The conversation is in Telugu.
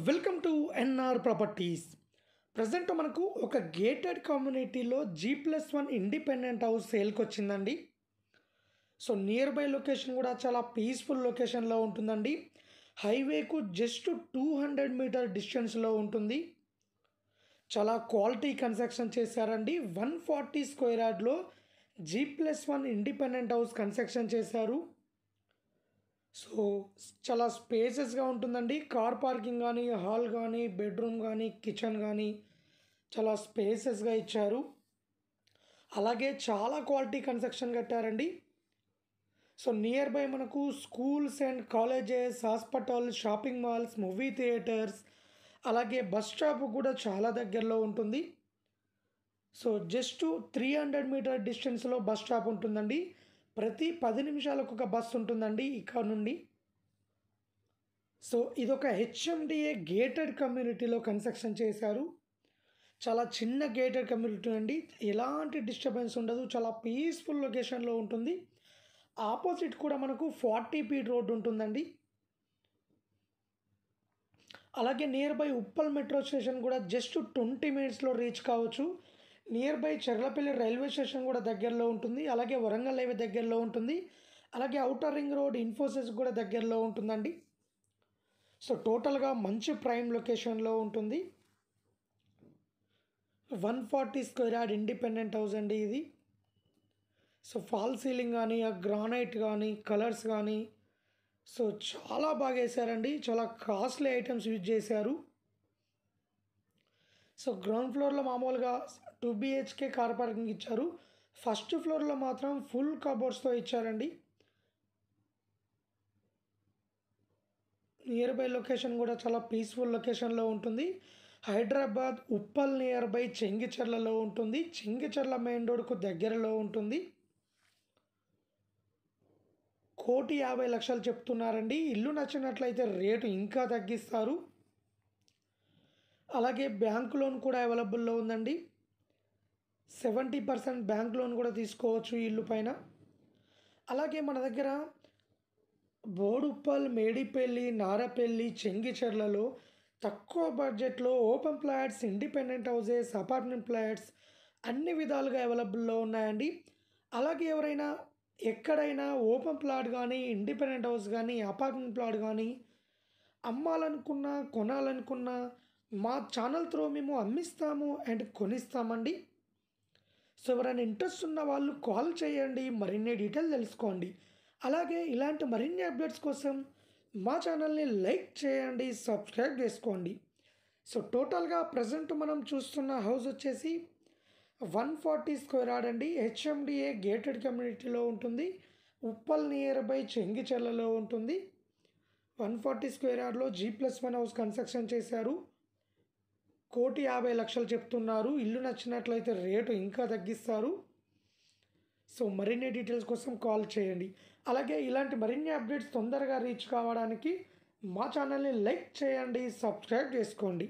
Welcome to NR properties. Present మనకు ఒక గేటెడ్ కమ్యూనిటీలో G+1 ఇండిపెండెంట్ హౌస్ సేల్కి వచ్చిందండి. సో నియర్ బై లొకేషన్ కూడా చాలా పీస్ఫుల్ లొకేషన్లో ఉంటుందండి. హైవేకు జస్ట్ 200 మీటర్ డిస్టెన్స్లో ఉంటుంది. చాలా క్వాలిటీ కన్స్ట్రక్షన్ చేశారండి. 140 స్క్వేర్ యార్డ్లో G+1 ఇండిపెండెంట్ హౌస్ కన్స్ట్రక్షన్ చేశారు. సో చాలా స్పేసెస్గా ఉంటుందండి. కార్ పార్కింగ్ కానీ, హాల్ కానీ, బెడ్రూమ్ కానీ, కిచెన్ కానీ చాలా స్పేసెస్గా ఇచ్చారు. అలాగే చాలా క్వాలిటీ కన్స్ట్రక్షన్ కట్టారండి. సో నియర్ బై మనకు schools and colleges, hospital, shopping malls, movie theatres, అలాగే బస్ స్టాప్ కూడా చాలా దగ్గరలో ఉంటుంది. సో జస్ట్ 300 మీటర్ డిస్టెన్స్లో బస్ స్టాప్ ఉంటుందండి. ప్రతి 10 నిమిషాలకు ఒక బస్సు ఉంటుందండి ఇక్కడ నుండి. సో ఇదొక HMDA గేటెడ్ కమ్యూనిటీలో కన్స్ట్రక్షన్ చేశారు. చాలా చిన్న గేటెడ్ కమ్యూనిటీ అండి. ఎలాంటి డిస్టర్బెన్స్ ఉండదు. చాలా పీస్ఫుల్ లొకేషన్లో ఉంటుంది. ఆపోజిట్ కూడా మనకు 40 ఫీట్ రోడ్ ఉంటుందండి. అలాగే nearby Uppal metro station కూడా జస్ట్ 20 మినిట్స్లో రీచ్ కావచ్చు. Nearby Cherlapalli railway station కూడా దగ్గరలో ఉంటుంది. అలాగే వరంగల్ హైవే దగ్గరలో ఉంటుంది. అలాగే ఔటర్ రింగ్ రోడ్, ఇన్ఫోసిస్ కూడా దగ్గరలో ఉంటుందండి. సో టోటల్గా మంచి ప్రైమ్ లొకేషన్లో ఉంటుంది. 140 స్క్వేర్ యార్డ్ ఇండిపెండెంట్ హౌస్ అండి ఇది. సో ఫాల్ సీలింగ్ కానీ, ఆ గ్రానైట్ కానీ, కలర్స్ కానీ సో చాలా బాగా వేశారండి. చాలా కాస్ట్లీ ఐటమ్స్ యూజ్ చేశారు. సో గ్రౌండ్ ఫ్లోర్లో మామూలుగా 2 BHK కార్ పార్కింగ్ ఇచ్చారు. ఫస్ట్ ఫ్లోర్లో మాత్రం ఫుల్ కబోర్డ్స్తో ఇచ్చారండి. నియర్ బై లొకేషన్ కూడా చాలా పీస్ఫుల్ లొకేషన్లో ఉంటుంది. హైదరాబాద్ ఉప్పల్ నియర్ బై చెంగిచెర్లలో ఉంటుంది. చెంగిచెర్ల మెయిన్ రోడ్కు దగ్గరలో ఉంటుంది. 1,50,00,000 చెప్తున్నారండి. ఇల్లు నచ్చినట్లయితే రేటు ఇంకా తగ్గిస్తారు. అలాగే బ్యాంక్ లోన్ కూడా అవైలబుల్లో ఉందండి. 70% బ్యాంక్ లోన్ కూడా తీసుకోవచ్చు ఈ ఇల్లు పైన. అలాగే మన దగ్గర బోడుప్పల్, మేడిపల్లి, నారపల్లి, చెంగిచెర్లలో తక్కువ బడ్జెట్లో open flats, independent houses, apartment flats అన్ని విధాలుగా అవైలబుల్లో ఉన్నాయండి. అలాగే ఎవరైనా ఎక్కడైనా ఓపెన్ ప్లాట్ కానీ, ఇండిపెండెంట్ హౌస్ కానీ, అపార్ట్మెంట్ ప్లాట్ కానీ అమ్మాలనుకున్నా, కొనాలనుకున్నా మా ఛానల్ త్రూ మేము అమ్మిస్తాము అండ్ కొనిస్తామండి. సో ఎవరైనా ఇంట్రెస్ట్ ఉన్న వాళ్ళు కాల్ చేయండి, మరిన్ని డీటెయిల్ తెలుసుకోండి. అలాగే ఇలాంటి మరిన్ని అప్డేట్స్ కోసం మా ఛానల్ని లైక్ చేయండి, సబ్స్క్రైబ్ చేసుకోండి. సో టోటల్గా ప్రజెంట్ మనం చూస్తున్న హౌస్ వచ్చేసి 140 స్క్వేర్ యార్డ్ అండి. HMDA గేటెడ్ కమ్యూనిటీలో ఉంటుంది. ఉప్పల్ నియర్ బై చెంగిచెర్లలో ఉంటుంది. 140 స్క్వేర్ యార్డ్లో G+1 హౌస్ కన్స్ట్రక్షన్ చేశారు. 1,50,00,000 చెప్తున్నారు. ఇల్లు నచ్చినట్లయితే రేటు ఇంకా తగ్గిస్తారు. సో మరిన్ని డీటెయిల్స్ కోసం కాల్ చేయండి. అలాగే ఇలాంటి మరిన్ని అప్డేట్స్ తొందరగా రీచ్ కావడానికి మా ఛానల్ని లైక్ చేయండి, సబ్స్క్రైబ్ చేసుకోండి.